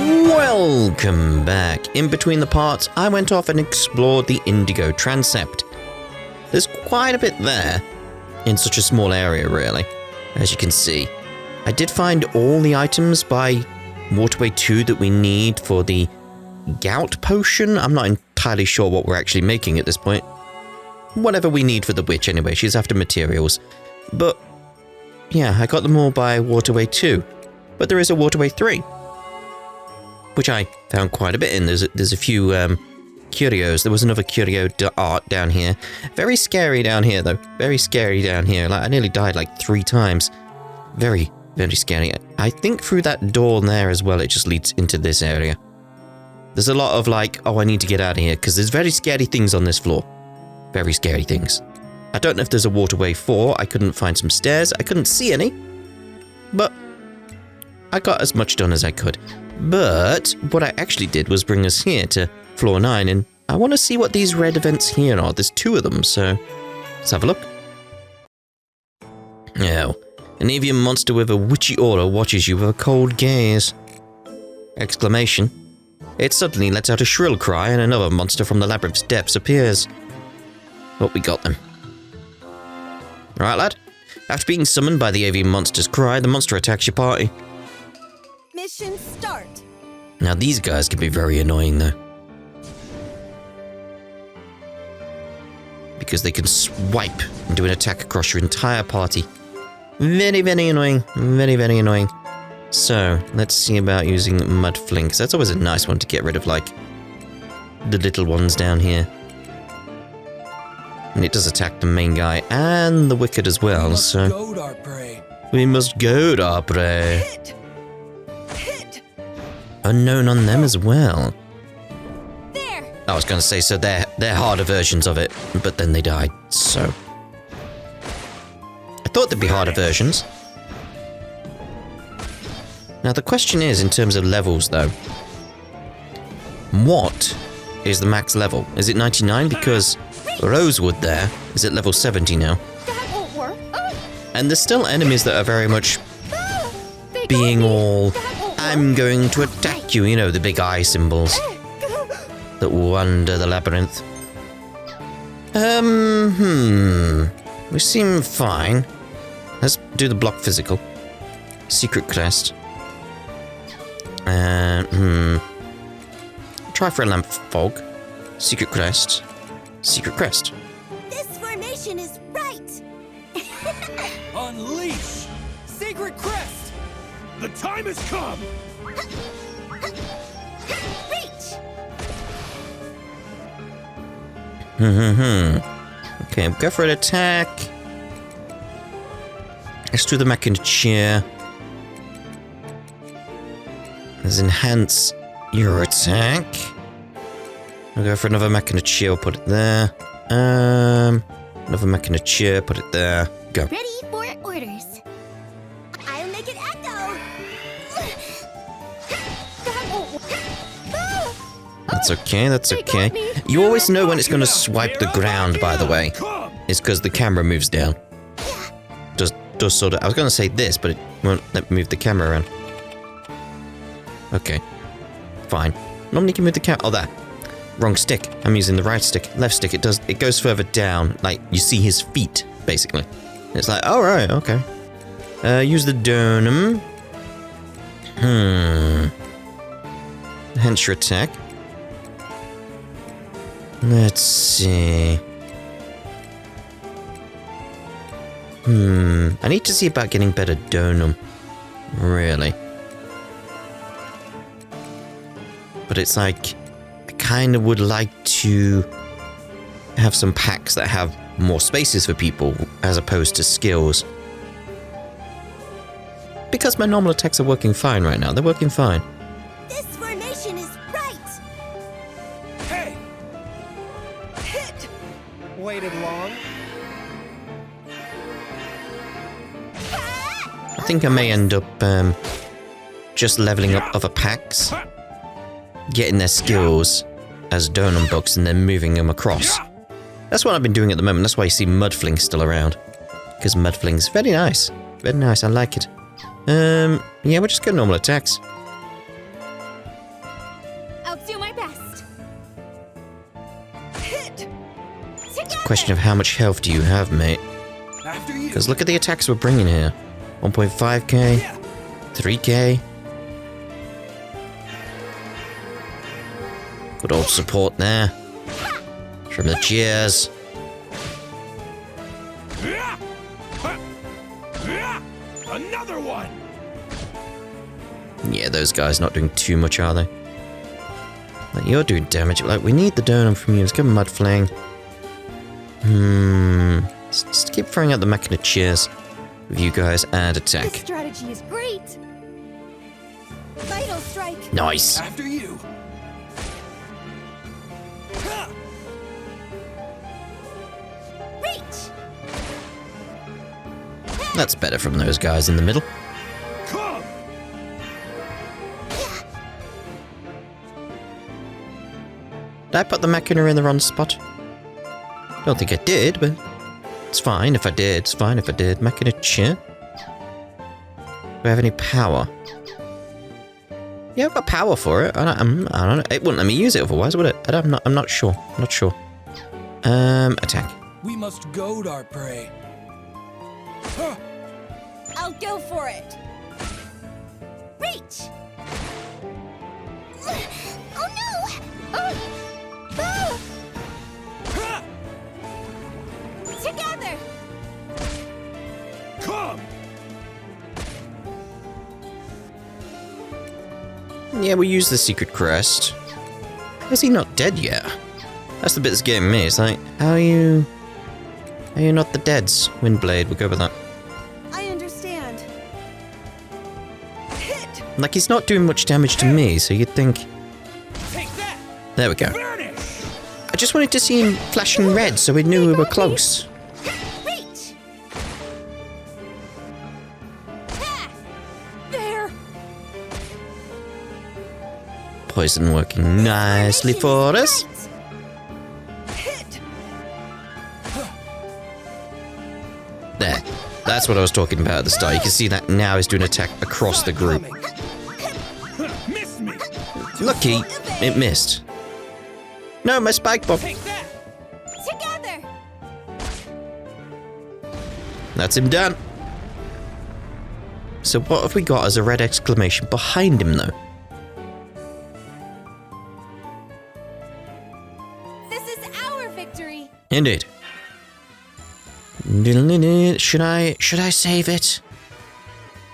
Welcome back. In between the parts, I went off and explored the Indigo Transept. There's quite a bit there, in such a small area really, as you can see. I did find all the items by Waterway 2 that we need for the gout potion. I'm not entirely sure what we're actually making at this point. Whatever we need for the witch anyway, she's after materials. But, yeah, I got them all by Waterway 2. But there is a Waterway 3. Which I found quite a bit in. There's a few curios. There was another Curio D'art down here. Very scary down here, though. Very scary down here. Like, I nearly died like 3 times. Very, very scary. I think through that door there as well, it just leads into this area. There's a lot of like, oh, I need to get out of here, because there's very scary things on this floor. Very scary things. I don't know if there's a Waterway 4. I couldn't find some stairs. I couldn't see any. But I got as much done as I could. But what I actually did was bring us here to floor 9, and I want to see what these red events here are. There's 2 of them, so let's have a look. Oh, an avian monster with a witchy aura watches you with a cold gaze. Exclamation. It suddenly lets out a shrill cry, and another monster from the labyrinth's depths appears. Oh, we got them. Alright, lad. After being summoned by the avian monster's cry, the monster attacks your party. Mission start. Now these guys can be very annoying though. Because they can swipe and do an attack across your entire party. Very, very annoying. Very, very annoying. So, let's see about using Mudfling, because that's always a nice one to get rid of, like, the little ones down here. And it does attack the main guy and the Wicked as well, so... We must go, D'art. Unknown on them as well. There. I was going to say, so they're harder versions of it, but then they died, so... I thought there'd be harder versions. Now the question is, in terms of levels though, what is the max level? Is it 99? Because Rosewood there is at level 70 now. That won't work. And there's still enemies that are very much being all, I'm going to attack you, you know, the big eye symbols that wander the labyrinth. We seem fine. Let's do the block physical. Secret crest. Try for a lamp fog. Secret crest. Secret crest. This formation is right. Unleash! Secret crest! The time has come! Reach. Okay, go for an attack. Let's do the mech and chair. Let's enhance your attack. I'll go for another mech and a chair, we'll put it there. Another mech and a chair, put it there. Go. Ready for orders. I'll make it echo. That's okay, that's okay. You always know when it's going to swipe the ground, by the way. It's because the camera moves down. Does sort of... I was going to say this, but it won't let me move the camera around. Okay. Fine. Normally you can move the camera... Oh, there. Wrong stick. I'm using the right stick. Left stick, it goes further down. Like, you see his feet, basically. It's like, oh, right, okay. Use the donum. Hence your attack. Let's see. I need to see about getting better donum. Really. But it's like, I kind of would like to have some packs that have more spaces for people as opposed to skills. Because my normal attacks are working fine right now. They're working fine. This formation is right. Hey! Hit! Waited long? I think I may end up just leveling up other packs, getting their skills as donum books and then moving them across. That's what I've been doing at the moment. That's why you see Mudfling still around. Because Mudfling's very nice. Very nice, I like it. Yeah, we'll just go normal attacks. question of how much health do you have, mate? After you. Because look at the attacks we're bringing here. 1.5k, 3k. Good old support there. From the cheers. Another one. Yeah, those guys not doing too much, are they? Like, you're doing damage. Like, we need the donum from you. Let's give him Mud Fling. Let's just keep throwing out the Machina Cheers with you guys and This attack. strategy is great. Vital strike. Nice. After you. Reach. That's better from those guys in the middle. Come. Did I put the Machina in the wrong spot? Don't think I did, but it's fine if I did. It's fine if I did. Machina Cheer. Do I have any power? Yeah, I've got power for it. I don't know. It wouldn't let me use it otherwise, would it? I'm not sure. I'm not sure. Attack. We must goad our prey. Huh. I'll go for it. Reach. Oh no! Oh. Ha! Together. Come. Yeah, we use the secret crest. Is he not dead yet? That's the bit that's getting me. It's like, how are you not the deads? Windblade, we'll go with that. I understand. Hit. Like, he's not doing much damage to me, so you'd think... Take that. There we go. Vanish. I just wanted to see him flashing red so we knew we were close. Reach. Ha! There. Poison working nicely for us. Hit. There. That's what I was talking about at the start. You can see that now he's doing an attack across the group. Miss me. Lucky, it missed. No, my spike bomb. Take that. Together. That's him done. So what have we got as a red exclamation behind him, though? This is our victory. Indeed. Should I save it?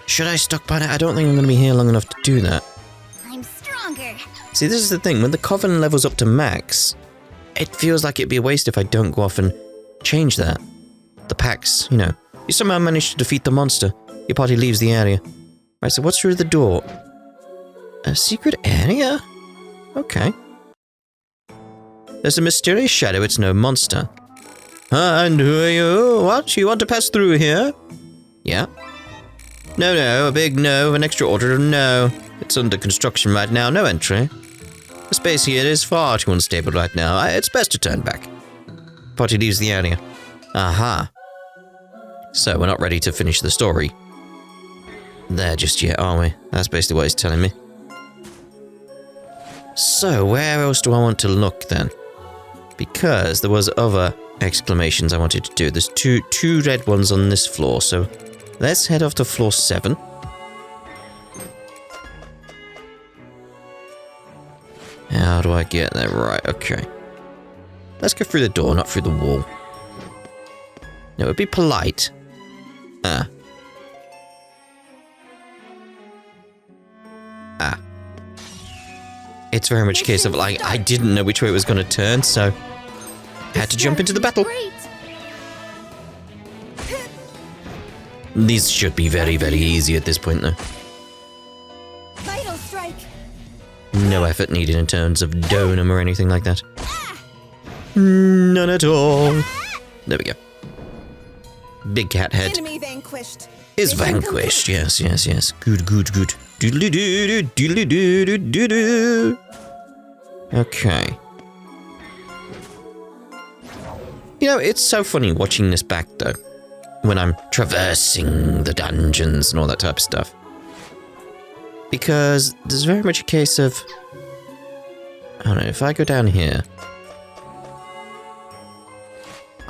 Should I stockpile it? I don't think I'm going to be here long enough to do that. I'm stronger. See, this is the thing. When the Coven levels up to max, it feels like it'd be a waste if I don't go off and change that. The packs, you know. You somehow manage to defeat the monster. Your party leaves the area. Right, so what's through the door? A secret area? Okay. There's a mysterious shadow. It's no monster. And who are you? What? You want to pass through here? Yeah. No, a big no, an extra order of no. It's under construction right now, no entry. The space here is far too unstable right now. It's best to turn back. Party leaves the area. Aha. So, we're not ready to finish the story there just yet, are we? That's basically what he's telling me. So, where else do I want to look then? Because there was other exclamations I wanted to do. There's two red ones on this floor, so let's head off to floor 7. How do I get there? Right, okay. Let's go through the door, not through the wall. No, it'd be polite. Ah. It's very much a case of, like, I didn't know which way it was going to turn, so I had to jump into the battle. Great. These should be very, very easy at this point, though. Vital strike. No effort needed in terms of donum or anything like that. None at all. There we go. Big cat head Enemy vanquished. is vanquished. Yes. Good. Doodly-doo, doodly-doo. Okay. You know, it's so funny watching this back, though, when I'm traversing the dungeons and all that type of stuff. Because there's very much a case of... I don't know, if I go down here...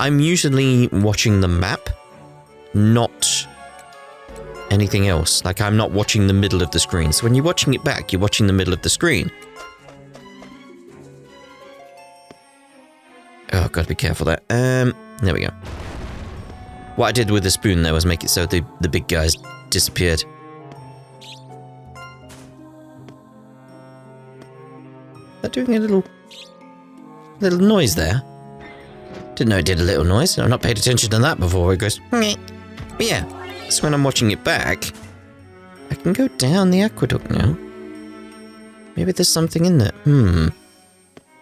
I'm usually watching the map, not anything else. Like, I'm not watching the middle of the screen. So when you're watching it back, you're watching the middle of the screen. Oh, gotta be careful there. There we go. What I did with the spoon, though, was make it so the big guys disappeared. Is that doing a little noise there? Didn't know it did a little noise. I've not paid attention to that before. It goes, meh. But yeah, so when I'm watching it back, I can go down the aqueduct now. Maybe there's something in there.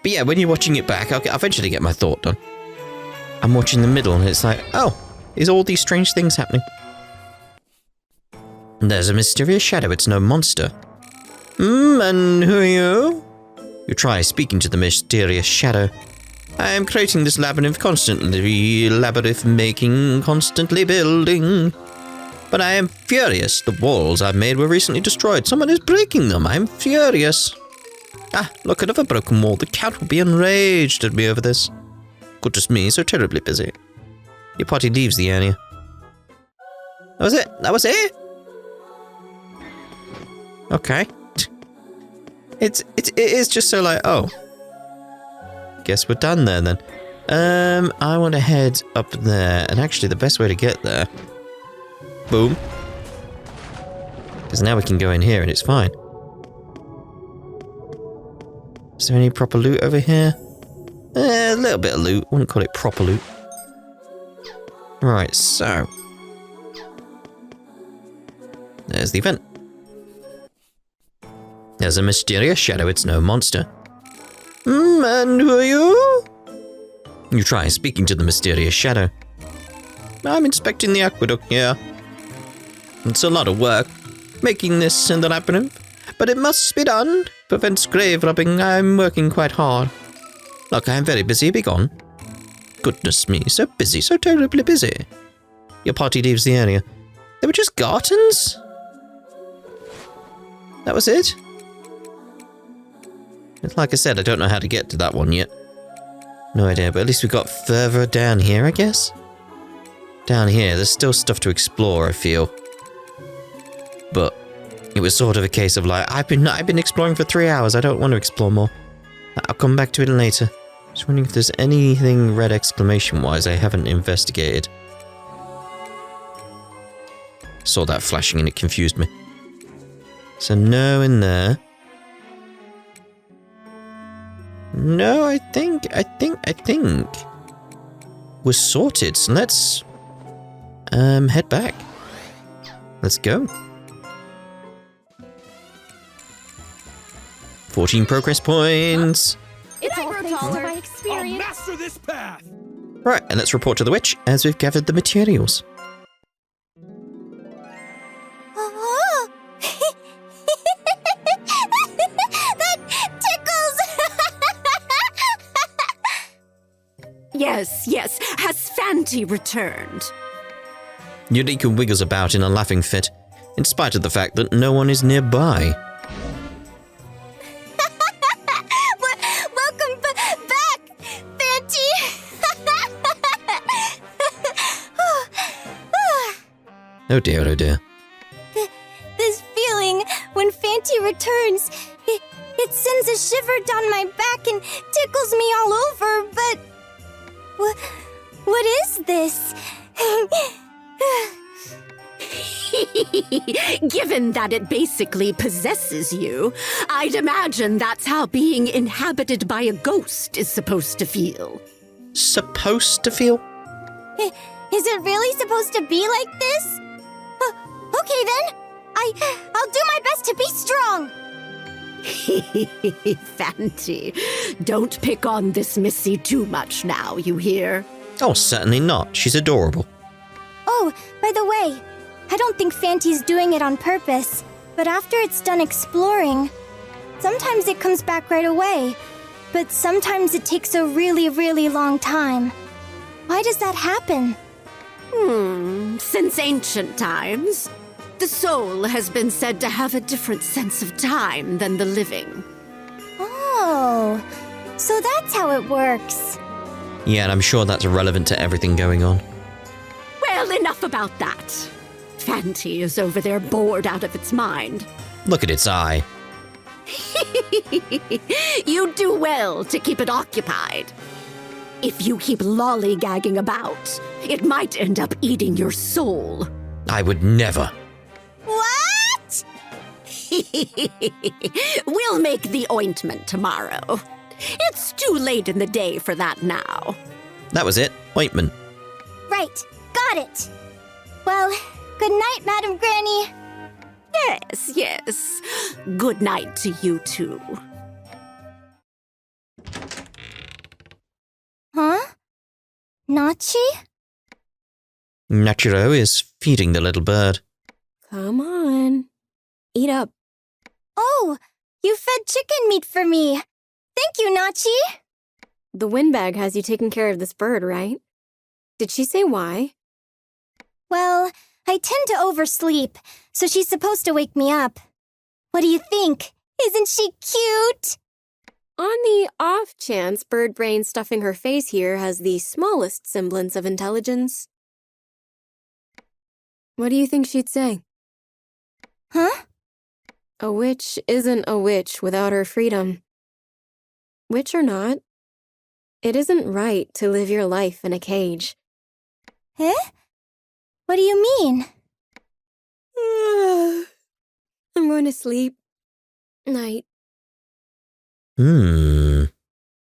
But yeah, when you're watching it back, I'll eventually get my thought done. I'm watching the middle and it's like, oh, there's all these strange things happening. There's a mysterious shadow, it's no monster. And who are you? You try speaking to the mysterious shadow. I am creating this labyrinth constantly, labyrinth making, constantly building. But I am furious. The walls I've made were recently destroyed. Someone is breaking them. I'm furious. Ah, look, another broken wall. The cat will be enraged at me over this. Goodness me, so terribly busy. Your party leaves the area. That was it? That was it? Okay. It is just so like, oh. Guess we're done there then. I want to head up there. And actually, the best way to get there... Boom. Because now we can go in here and it's fine. Is there any proper loot over here? A little bit of loot. I wouldn't call it proper loot. Right, so. There's the event. There's a mysterious shadow, it's no monster. And who are you? You try speaking to the mysterious shadow. I'm inspecting the aqueduct here. It's a lot of work, making this in the labyrinth, but it must be done. Prevents grave robbing, I'm working quite hard. Look, I'm very busy, be gone. Goodness me, so busy, so terribly busy. Your party leaves the area. They were just gardens? That was it? Like I said, I don't know how to get to that one yet. No idea, but at least we got further down here, I guess? Down here, there's still stuff to explore, I feel. But it was sort of a case of like, I've been exploring for 3 hours, I don't want to explore more. I'll come back to it later. Just wondering if there's anything red exclamation-wise I haven't investigated. Saw that flashing and it confused me. So no in there. No, I think we're sorted. So let's head back. Let's go. 14 progress points. It's all thanks to my I'll experience. master this path. Right, and let's report to the witch as we've gathered the materials. Oh. That tickles. Yes. Has Fanti returned? Eureka wiggles about in a laughing fit, in spite of the fact that no one is nearby. Welcome back, Fanti. Oh dear, oh dear. This feeling when Fanti returns, it sends a shiver down my back and tickles me all over, but what is this? Given that it basically possesses you, I'd imagine that's how being inhabited by a ghost is supposed to feel. Supposed to feel? Is it really supposed to be like this? Okay then. I'll do my best to be strong. Fanti, don't pick on this Missy too much now, you hear? Oh, certainly not. She's adorable. Oh, by the way, I don't think Fanti's doing it on purpose, but after it's done exploring, sometimes it comes back right away, but sometimes it takes a really, really long time. Why does that happen? Since ancient times, the soul has been said to have a different sense of time than the living. Oh, so that's how it works. Yeah, and I'm sure that's relevant to everything going on. Well, enough about that. Fanti is over there bored out of its mind. Look at its eye. You do well to keep it occupied. If you keep lollygagging about, it might end up eating your soul. I would never. What? We'll make the ointment tomorrow. It's too late in the day for that now. That was it. Ointment. Right, got it. Well, good night, Madam Granny. Yes, yes. Good night to you too. Huh? Nachi? Nachiro is feeding the little bird. Come on. Eat up. Oh, you fed chicken meat for me. Thank you, Nachi. The windbag has you taking care of this bird, right? Did she say why? Well, I tend to oversleep, so she's supposed to wake me up. What do you think? Isn't she cute? On the off chance bird brain stuffing her face here has the smallest semblance of intelligence. What do you think she'd say? Huh? A witch isn't a witch without her freedom. Witch or not, it isn't right to live your life in a cage. Eh? What do you mean? I'm going to sleep. Night.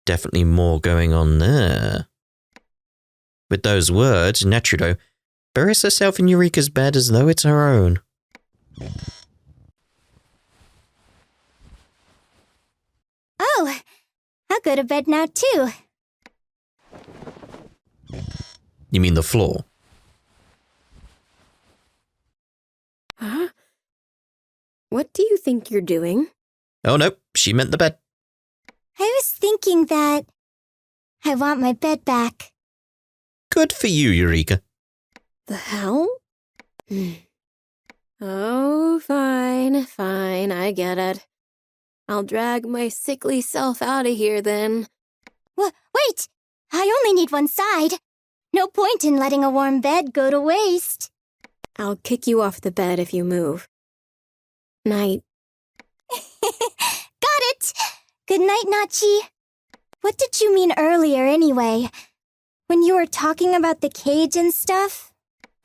Definitely more going on there. With those words, Nachiro buries herself in Eureka's bed as though it's her own. Oh, I'll go to bed now too. You mean the floor? Huh? What do you think you're doing? Oh no, she meant the bed. I was thinking that I want my bed back. Good for you, Eureka. The hell? Oh, fine, I get it. I'll drag my sickly self out of here then. Wait! I only need one side. No point in letting a warm bed go to waste. I'll kick you off the bed if you move. Night. Got it! Good night, Nachi. What did you mean earlier, anyway? When you were talking about the cage and stuff?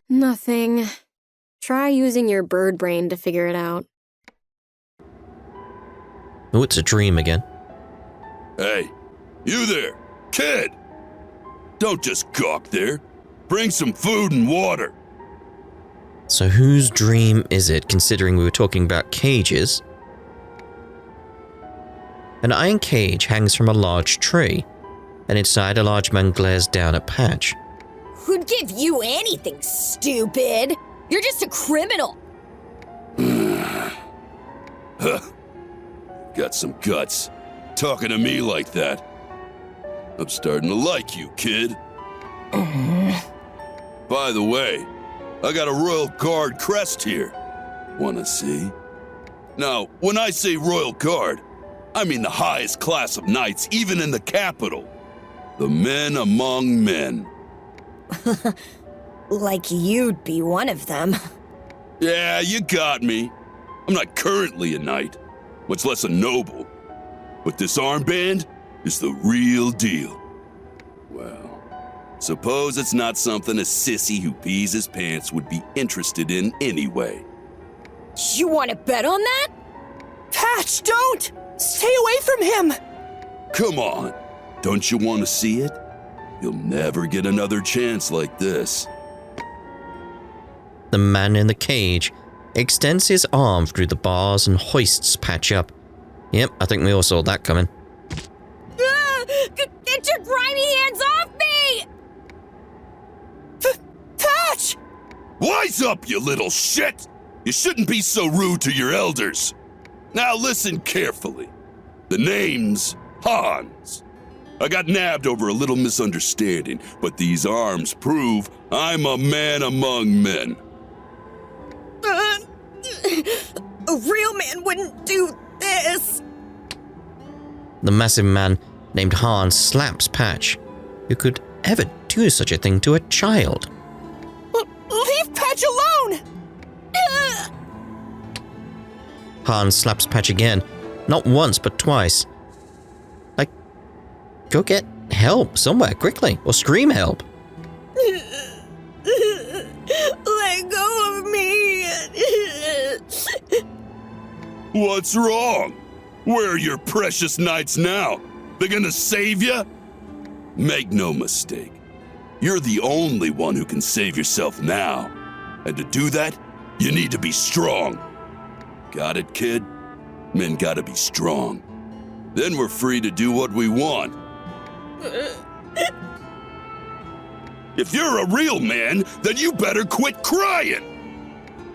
Nothing. Try using your bird brain to figure it out. Oh, it's a dream again. Hey, you there, kid! Don't just gawk there. Bring some food and water. So whose dream is it, considering we were talking about cages? An iron cage hangs from a large tree, and inside a large man glares down at Patch. Who'd give you anything, stupid? You're just a criminal. Huh. Got some guts. Talking to me like that. I'm starting to like you, kid. By the way, I got a Royal Guard crest here. Wanna see? Now, when I say Royal Guard, I mean the highest class of knights, even in the capital. The men among men. Like you'd be one of them. Yeah, you got me. I'm not currently a knight, much less a noble. But this armband is the real deal. Well, suppose it's not something a sissy who pees his pants would be interested in anyway. You want to bet on that? Patch, don't! Stay away from him! Come on, don't you want to see it? You'll never get another chance like this. The man in the cage extends his arm through the bars and hoists Patch up. Yep, I think we all saw that coming. Get your grimy hands off me! Patch! Wise up, you little shit! You shouldn't be so rude to your elders. Now listen carefully. The name's Hans. I got nabbed over a little misunderstanding, but these arms prove I'm a man among men. A real man wouldn't do this. The massive man named Hans slaps Patch. who could ever do such a thing to a child. Leave Patch alone! Hans slaps Patch again. Not once, but twice. Like, go get help somewhere, quickly. Or scream help. Let go of me! What's wrong? Where are your precious knights now? They're gonna save you? Make no mistake. You're the only one who can save yourself now. And to do that, you need to be strong. Got it, kid? Men gotta be strong. Then we're free to do what we want. If you're a real man, then you better quit crying.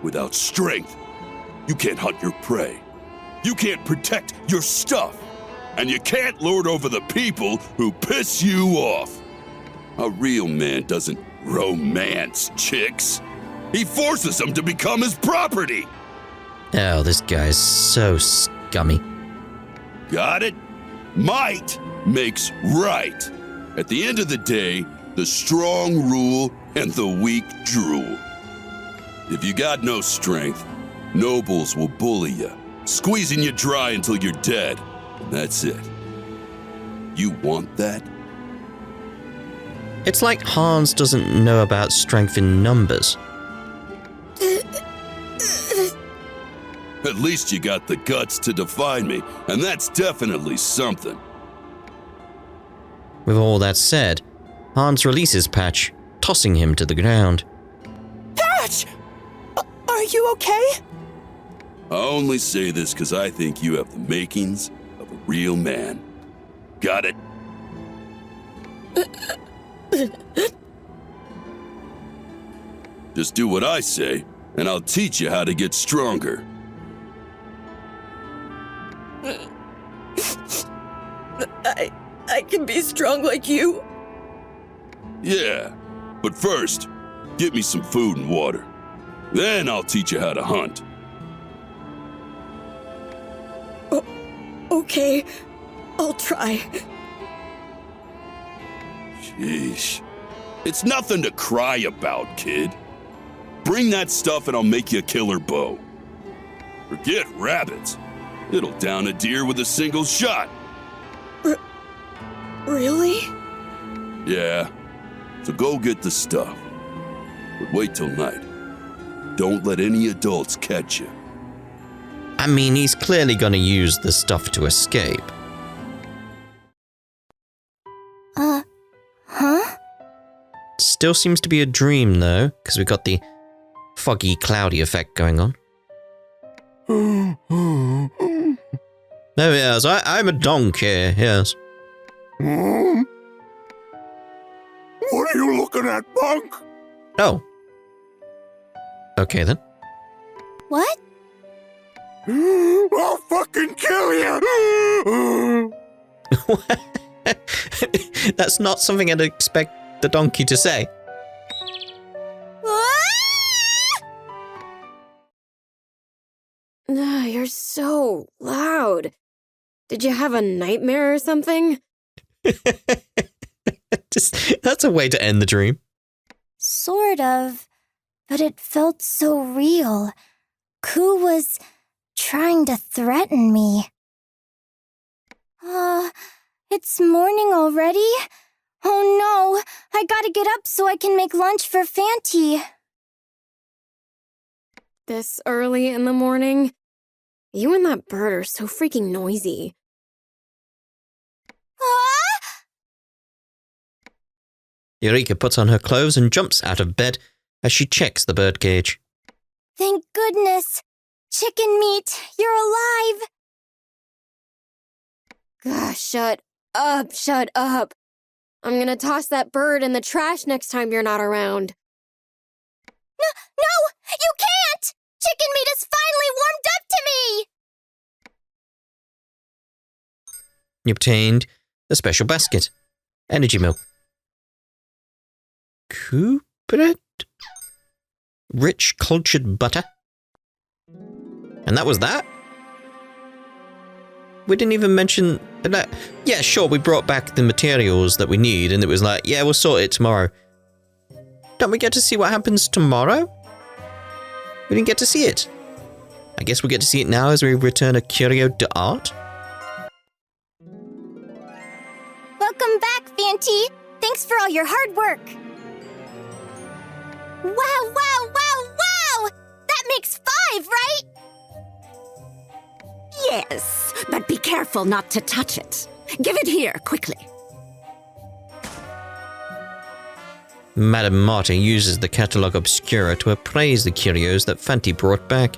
Without strength, you can't hunt your prey. You can't protect your stuff. And you can't lord over the people who piss you off. A real man doesn't romance chicks. He forces them to become his property. Oh, this guy's so scummy. Got it? Might makes right. At the end of the day, the strong rule and the weak drool. If you got no strength, nobles will bully you, squeezing you dry until you're dead. And that's it. You want that? It's like Hans doesn't know about strength in numbers. At least you got the guts to defy me, and that's definitely something. With all that said, Hans releases Patch, tossing him to the ground. Patch! Are you okay? I only say this because I think you have the makings of a real man. Got it? Just do what I say, and I'll teach you how to get stronger. I can be strong like you. Yeah, but first, get me some food and water. Then I'll teach you how to hunt. Okay, I'll try. Sheesh. It's nothing to cry about, kid. Bring that stuff and I'll make you a killer bow. Forget rabbits. It'll down a deer with a single shot. Really? Yeah. So go get the stuff. But wait till night. Don't let any adults catch you. I mean, he's clearly gonna use the stuff to escape. Huh? Still seems to be a dream, though, because we've got the foggy, cloudy effect going on. Oh, yes, I'm a donkey, yes. What are you looking at, punk? Oh. Okay, then. What? I'll fucking kill you! That's not something I'd expect the donkey to say. You're so loud. Did you have a nightmare or something? That's a way to end the dream. Sort of. But it felt so real. Ku was trying to threaten me. It's morning already? Oh no, I gotta get up so I can make lunch for Fanty. This early in the morning? You and that bird are so freaking noisy. Eureka puts on her clothes and jumps out of bed as she checks the birdcage. Thank goodness. Chicken meat, you're alive. Gosh, shut up, shut up. I'm gonna toss that bird in the trash next time you're not around. No, you can't! Chicken meat is finally warmed up to me! You obtained a special basket. Energy milk. Coup bread? Rich cultured butter? And that was that? We didn't even mention that. Yeah, sure, we brought back the materials that we need, and it was like, yeah, we'll sort it tomorrow. Don't we get to see what happens tomorrow? We didn't get to see it. I guess we get to see it now as we return a Curio D'art. Welcome back, Fanty. Thanks for all your hard work. Wow, wow, wow, wow! That makes 5, right? Yes, but be careful not to touch it. Give it here, quickly. Madame Marty uses the Catalogue Obscura to appraise the curios that Fanty brought back.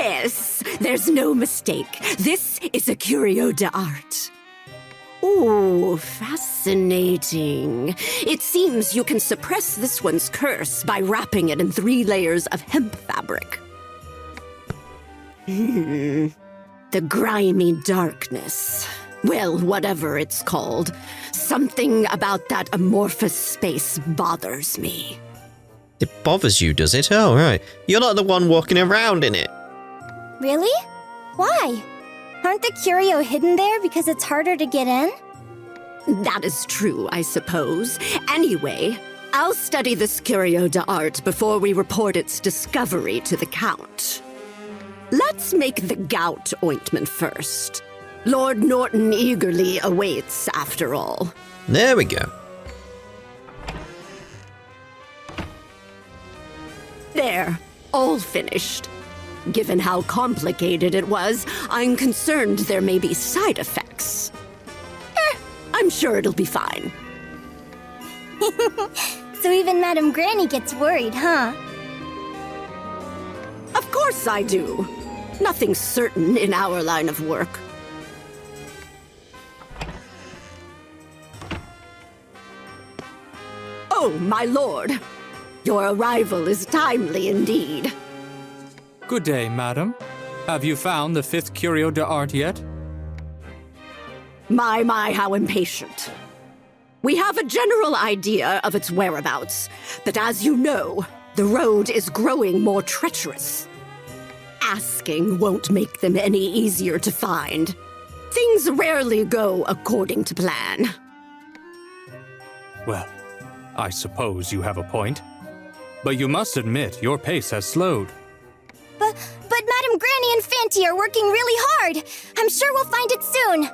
Yes, there's no mistake. This is a Curio D'art. Ooh, fascinating. It seems you can suppress this one's curse by wrapping it in 3 layers of hemp fabric. The grimy darkness. Well, whatever it's called. Something about that amorphous space bothers me. It bothers you, does it? Oh, right. You're not the one walking around in it. Really? Why? Aren't the curio hidden there because it's harder to get in? That is true, I suppose. Anyway, I'll study this Curio D'art before we report its discovery to the Count. Let's make the gout ointment first. Lord Norton eagerly awaits, after all. There we go. There, all finished. Given how complicated it was, I'm concerned there may be side effects. I'm sure it'll be fine. So even Madame Granny gets worried, huh? Of course I do. Nothing's certain in our line of work. Oh, my lord. Your arrival is timely indeed. Good day, madam. Have you found the 5th Curio D'art yet? My, how impatient. We have a general idea of its whereabouts, but as you know, the road is growing more treacherous. Asking won't make them any easier to find. Things rarely go according to plan. Well, I suppose you have a point. But you must admit your pace has slowed. But Madame Granny and Fanty are working really hard. I'm sure we'll find it soon.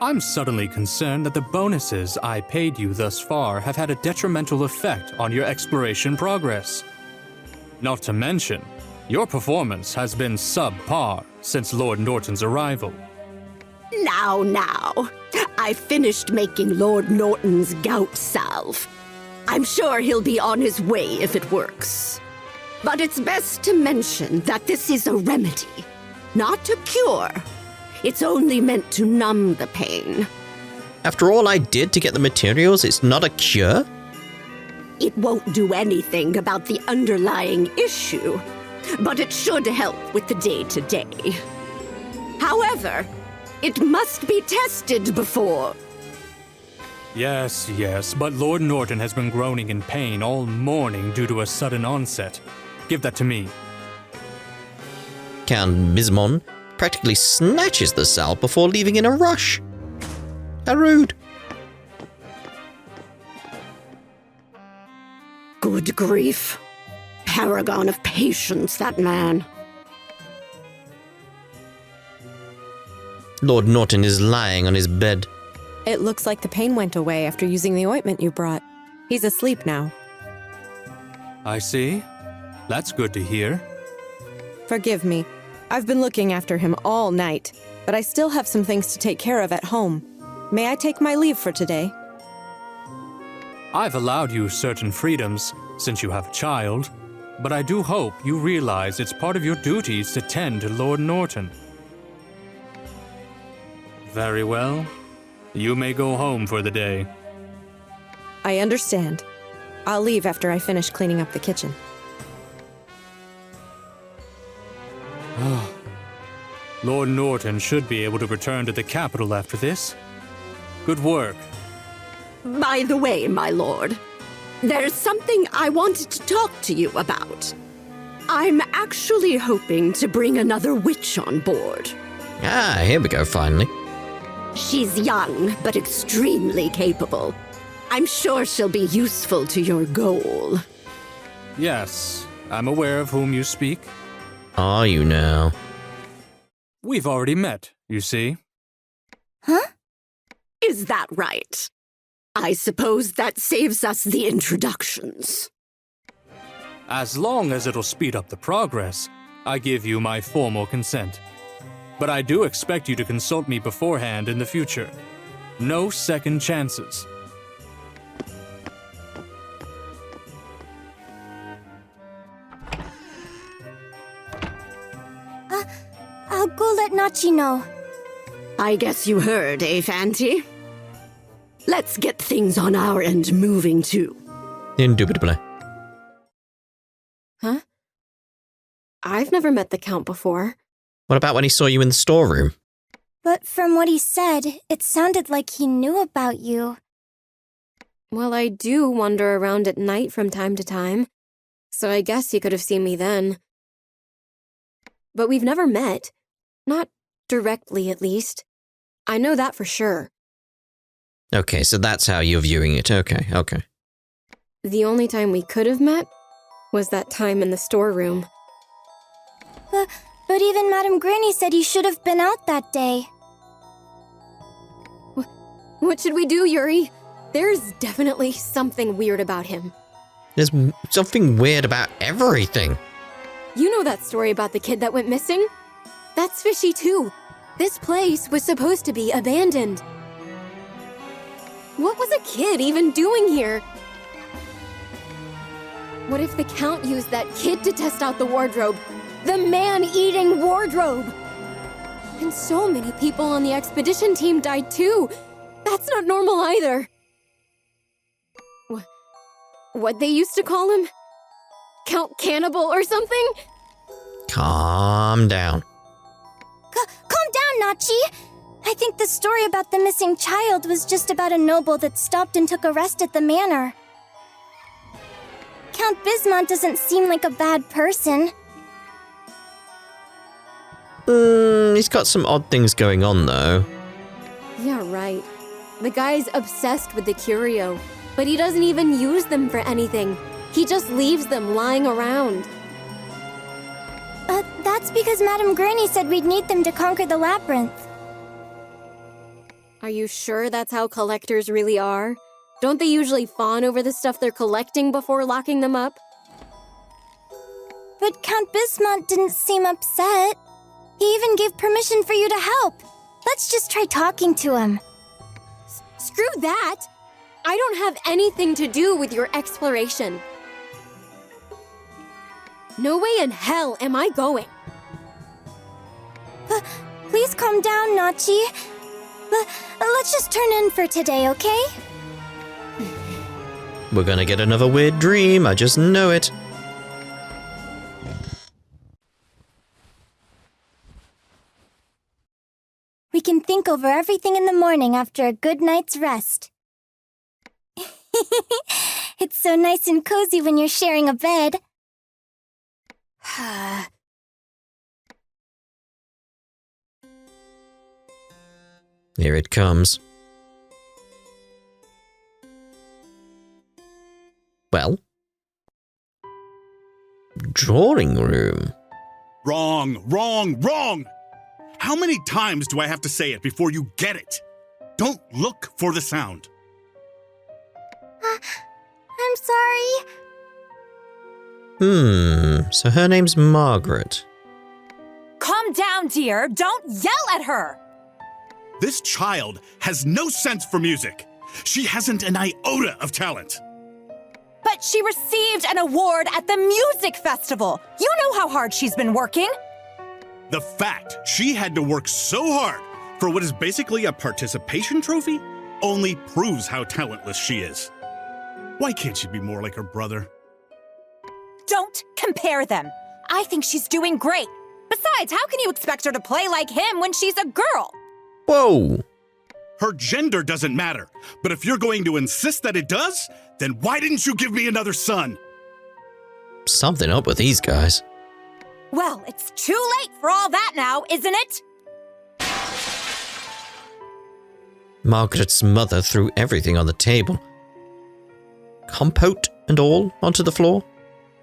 I'm suddenly concerned that the bonuses I paid you thus far have had a detrimental effect on your exploration progress. Not to mention, your performance has been subpar since Lord Norton's arrival. Now. I finished making Lord Norton's gout salve. I'm sure he'll be on his way if it works. But it's best to mention that this is a remedy, not a cure. It's only meant to numb the pain. After all I did to get the materials, it's not a cure? It won't do anything about the underlying issue, but it should help with the day-to-day. However, it must be tested before. Yes, but Lord Norton has been groaning in pain all morning due to a sudden onset. Give that to me. Count Mismon practically snatches the salve before leaving in a rush. How rude. Good grief. Paragon of patience, that man. Lord Norton is lying on his bed. It looks like the pain went away after using the ointment you brought. He's asleep now. I see. That's good to hear. Forgive me. I've been looking after him all night, but I still have some things to take care of at home. May I take my leave for today? I've allowed you certain freedoms since you have a child, but I do hope you realize it's part of your duties to tend to Lord Norton. Very well. You may go home for the day. I understand. I'll leave after I finish cleaning up the kitchen. Lord Norton should be able to return to the capital after this. Good work. By the way, my lord, there's something I wanted to talk to you about. I'm actually hoping to bring another witch on board. Ah, here we go, finally. She's young, but extremely capable. I'm sure she'll be useful to your goal. Yes, I'm aware of whom you speak. Are you now? We've already met, you see. Huh? Is that right? I suppose that saves us the introductions. As long as it'll speed up the progress, I give you my formal consent. But I do expect you to consult me beforehand in the future. No second chances. I'll go let Nachi know. I guess you heard, eh, Fanty? Let's get things on our end moving, too. Indubitably. Huh? I've never met the Count before. What about when he saw you in the storeroom? But from what he said, it sounded like he knew about you. Well, I do wander around at night from time to time, so I guess he could have seen me then. But we've never met. Not directly, at least. I know that for sure. Okay, so that's how you're viewing it. Okay. The only time we could have met was that time in the storeroom. But even Madame Granny said you should have been out that day. What should we do, Yuri? There's definitely something weird about him. There's something weird about everything. You know that story about the kid that went missing? That's fishy too. This place was supposed to be abandoned. What was a kid even doing here? What if the Count used that kid to test out the wardrobe? The man-eating wardrobe! And so many people on the expedition team died too. That's not normal either. What they used to call him? Count Cannibal or something? Calm down. Calm down, Nachi! I think the story about the missing child was just about a noble that stopped and took a rest at the manor. Count Bismont doesn't seem like a bad person. He's got some odd things going on, though. Yeah, right. The guy's obsessed with the curio, but he doesn't even use them for anything. He just leaves them lying around. That's because Madame Granny said we'd need them to conquer the labyrinth. Are you sure that's how collectors really are? Don't they usually fawn over the stuff they're collecting before locking them up? But Count Bismont didn't seem upset. He even gave permission for you to help. Let's just try talking to him. Screw that! I don't have anything to do with your exploration. No way in hell am I going. Please calm down, Nachi. Let's just turn in for today, okay? We're gonna get another weird dream, I just know it. We can think over everything in the morning after a good night's rest. It's so nice and cozy when you're sharing a bed. Here it comes. Well? Drawing room. Wrong! How many times do I have to say it before you get it? Don't look for the sound. I'm sorry. So her name's Margaret. Calm down, dear. Don't yell at her. This child has no sense for music. She hasn't an iota of talent. But she received an award at the music festival. You know how hard she's been working. The fact she had to work so hard for what is basically a participation trophy only proves how talentless she is. Why can't she be more like her brother? Don't compare them. I think she's doing great. Besides, how can you expect her to play like him when she's a girl? Whoa! Her gender doesn't matter, but if you're going to insist that it does, then why didn't you give me another son? Something up with these guys. Well, it's too late for all that now, isn't it? Margaret's mother threw everything on the table. Compote and all onto the floor.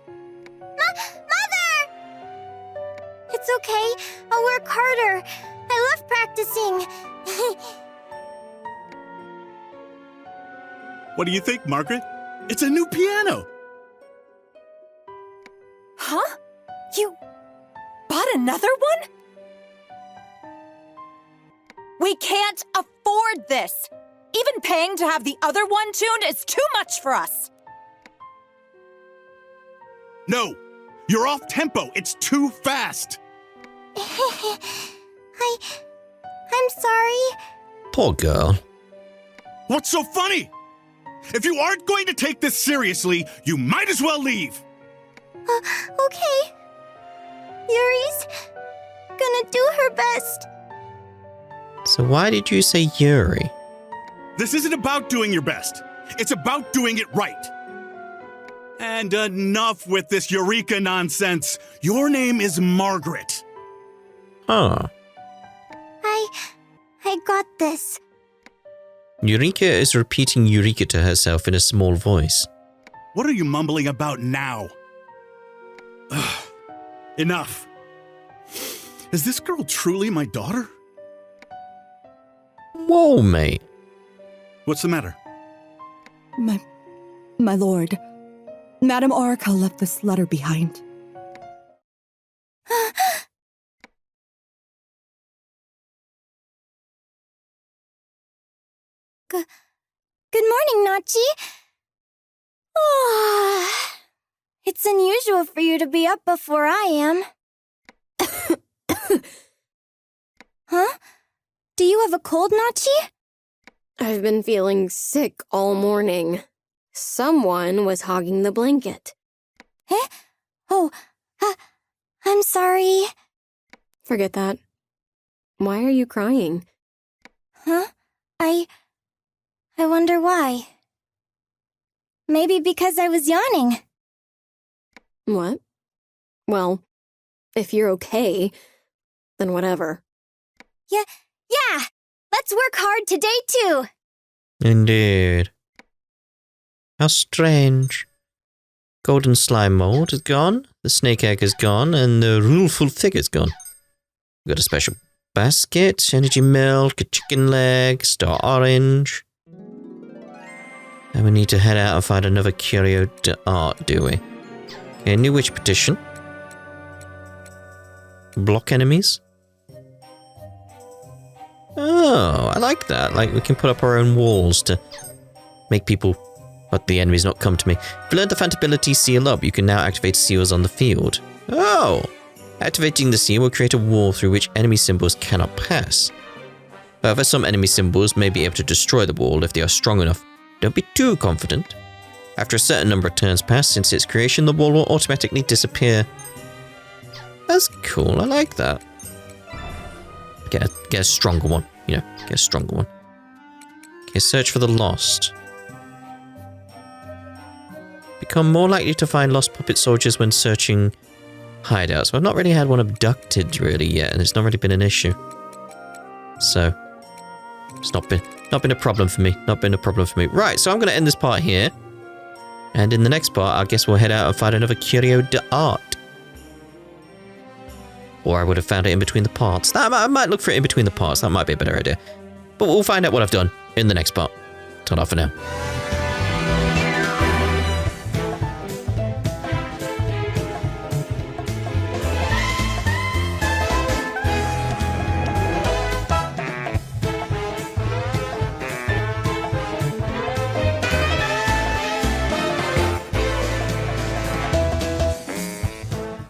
Mother! It's okay. I'll work harder. I love practicing. What do you think, Margaret? It's a new piano. Huh? You bought another one? We can't afford this! Even paying to have the other one tuned is too much for us! No! You're off tempo! It's too fast! I'm sorry. Poor girl. What's so funny? If you aren't going to take this seriously, you might as well leave! Okay. Yuri's gonna do her best. So why did you say Yuri? This isn't about doing your best. It's about doing it right. And enough with this Eureka nonsense. Your name is Margaret. Huh. I got this. Eureka is repeating Eureka to herself in a small voice. What are you mumbling about now? Ugh. Enough. Is this girl truly my daughter? Whoa, mate. What's the matter? My lord, Madame Orica left this letter behind. Good morning, Nachi. Oh, it's unusual for you to be up before I am. Huh? Do you have a cold, Nachi? I've been feeling sick all morning. Someone was hogging the blanket. Eh? Oh, I'm sorry. Forget that. Why are you crying? Huh? I wonder why. Maybe because I was yawning. What? Well, if you're okay, then whatever. Yeah. Let's work hard today, too. Indeed. How strange. Golden slime mold is gone, the snake egg is gone, and the ruleful figure's gone. We've got a special basket, energy milk, a chicken leg, star orange. And we need to head out and find another Curio D'art, do we? Okay, new witch petition. Block enemies. Oh, I like that. Like, we can put up our own walls to make people, but the enemies not come to me. If you learned the Phantom ability Seal Up, you can now activate seals on the field. Oh! Activating the seal will create a wall through which enemy symbols cannot pass. However, some enemy symbols may be able to destroy the wall if they are strong enough. Don't be too confident. After a certain number of turns pass since its creation, the wall will automatically disappear. That's cool, I like that. Get a stronger one, you know, get a stronger one. Okay, search for the lost. Become more likely to find lost puppet soldiers when searching hideouts. I've not really had one abducted really yet, and it's not really been an issue. So, it's not been a problem for me. Right, so I'm going to end this part here. And in the next part, I guess we'll head out and find another Curio D'art. Or I would have found it in between the parts. I might look for it in between the parts. That might be a better idea. But we'll find out what I've done in the next part. Ta-da for now.